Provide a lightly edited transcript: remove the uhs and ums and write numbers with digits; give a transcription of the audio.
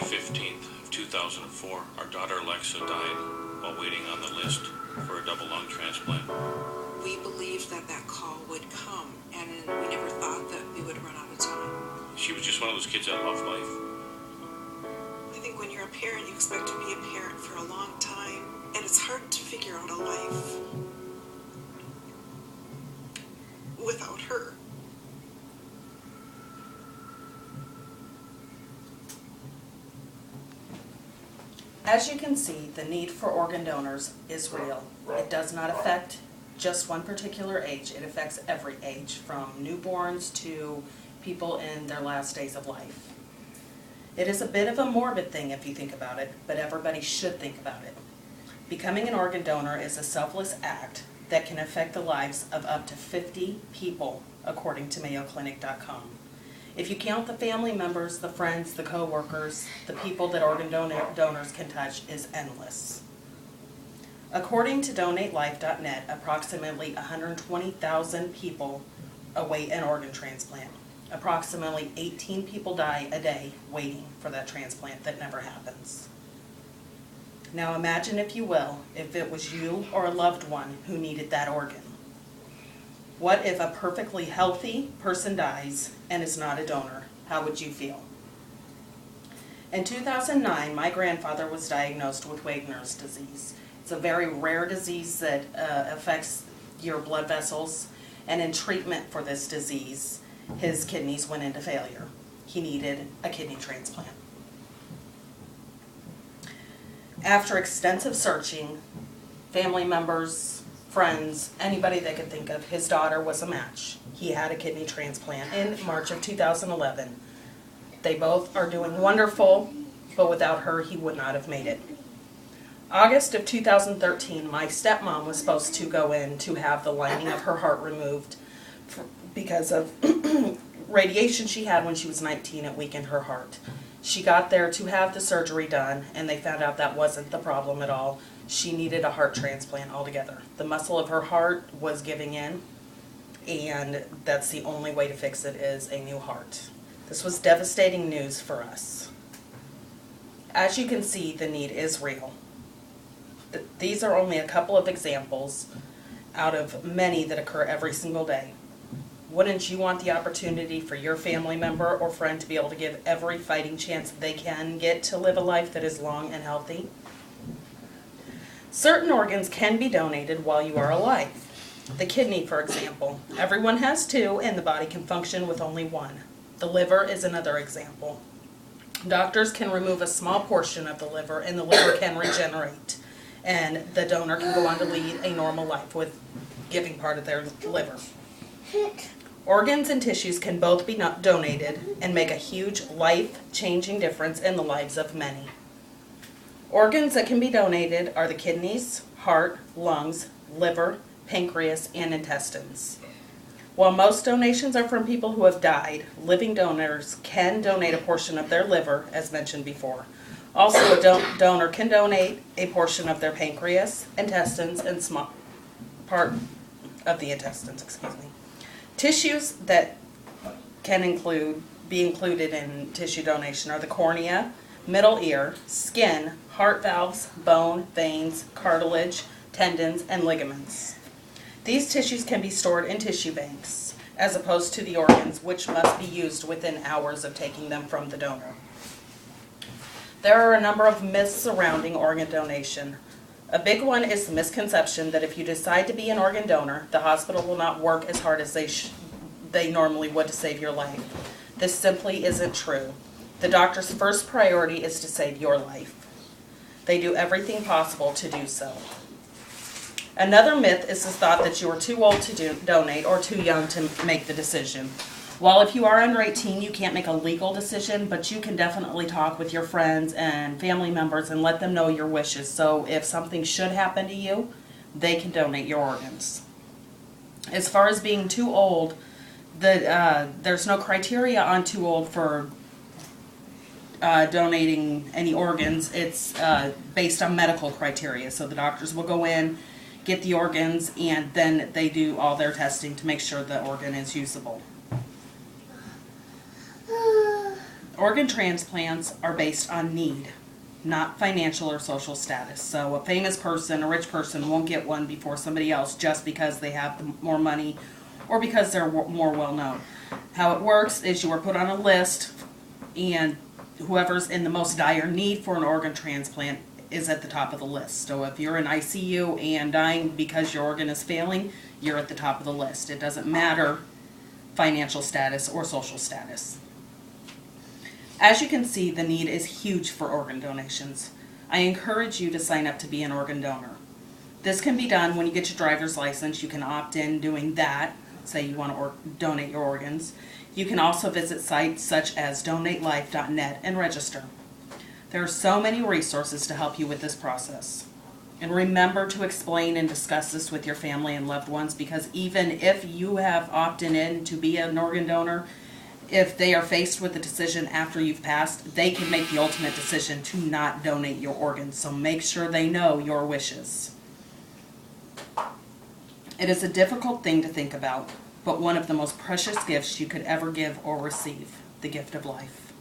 15th of 2004, our daughter Alexa died while waiting on the list for a double lung transplant. We believed that that call would come, and we never thought that we would run out of time. She was just one of those kids that loved life. I think when you're a parent, you expect to be a parent for a long time, and it's hard to figure out a life without her. As you can see, the need for organ donors is real. It does not affect just one particular age. It affects every age, from newborns to people in their last days of life. It is a bit of a morbid thing if you think about it, but everybody should think about it. Becoming an organ donor is a selfless act that can affect the lives of up to 50 people, according to MayoClinic.com. If you count the family members, the friends, the co-workers, the people that organ donors can touch is endless. According to DonateLife.net, approximately 120,000 people await an organ transplant. Approximately 18 people die a day waiting for that transplant that never happens. Now imagine, if you will, if it was you or a loved one who needed that organ. What if a perfectly healthy person dies and is not a donor? How would you feel? In 2009, my grandfather was diagnosed with Wegener's disease. It's a very rare disease that affects your blood vessels, and in treatment for this disease, his kidneys went into failure. He needed a kidney transplant. After extensive searching, family members, friends, anybody they could think of, his daughter was a match. He had a kidney transplant in March of 2011. They both are doing wonderful, but without her, he would not have made it. August of 2013, my stepmom was supposed to go in to have the lining of her heart removed because of radiation she had when she was 19. It weakened her heart. She got there to have the surgery done, and they found out that wasn't the problem at all. She needed a heart transplant altogether. The muscle of her heart was giving in, and that's the only way to fix it, is a new heart. This was devastating news for us. As you can see, the need is real. These are only a couple of examples out of many that occur every single day. Wouldn't you want the opportunity for your family member or friend to be able to give every fighting chance they can get to live a life that is long and healthy? Certain organs can be donated while you are alive. The kidney, for example. Everyone has two, and the body can function with only one. The liver is another example. Doctors can remove a small portion of the liver, and the liver can regenerate, and the donor can go on to lead a normal life with giving part of their liver. Organs and tissues can both be donated and make a huge life-changing difference in the lives of many. Organs that can be donated are the kidneys, heart, lungs, liver, pancreas, and intestines. While most donations are from people who have died, living donors can donate a portion of their liver, as mentioned before. Also, a donor can donate a portion of their pancreas, intestines, and small part of the intestines, Tissues that can be included in tissue donation are the cornea, middle ear, skin, heart valves, bone, veins, cartilage, tendons, and ligaments. These tissues can be stored in tissue banks, as opposed to the organs, which must be used within hours of taking them from the donor. There are a number of myths surrounding organ donation. A big one is the misconception that if you decide to be an organ donor, the hospital will not work as hard as they normally would to save your life. This simply isn't true. The doctor's first priority is to save your life. They do everything possible to do so. Another myth is the thought that you are too old to donate or too young to make the decision. While if you are under 18, you can't make a legal decision, but you can definitely talk with your friends and family members and let them know your wishes. So if something should happen to you, they can donate your organs. As far as being too old, there's no criteria on too old for donating any organs. It's based on medical criteria. So the doctors will go in, get the organs, and then they do all their testing to make sure the organ is usable. Organ transplants are based on need, not financial or social status. So a famous person, a rich person, won't get one before somebody else just because they have more money or because they're more well known. How it works is you are put on a list, and whoever's in the most dire need for an organ transplant is at the top of the list. So if you're in ICU and dying because your organ is failing, you're at the top of the list. It doesn't matter financial status or social status. As you can see, the need is huge for organ donations. I encourage you to sign up to be an organ donor. This can be done when you get your driver's license. You can opt in doing that, say you want to donate your organs. You can also visit sites such as donatelife.net and register. There are so many resources to help you with this process. And remember to explain and discuss this with your family and loved ones, because even if you have opted in to be an organ donor, if they are faced with a decision after you've passed, they can make the ultimate decision to not donate your organs. So make sure they know your wishes. It is a difficult thing to think about, but one of the most precious gifts you could ever give or receive, the gift of life.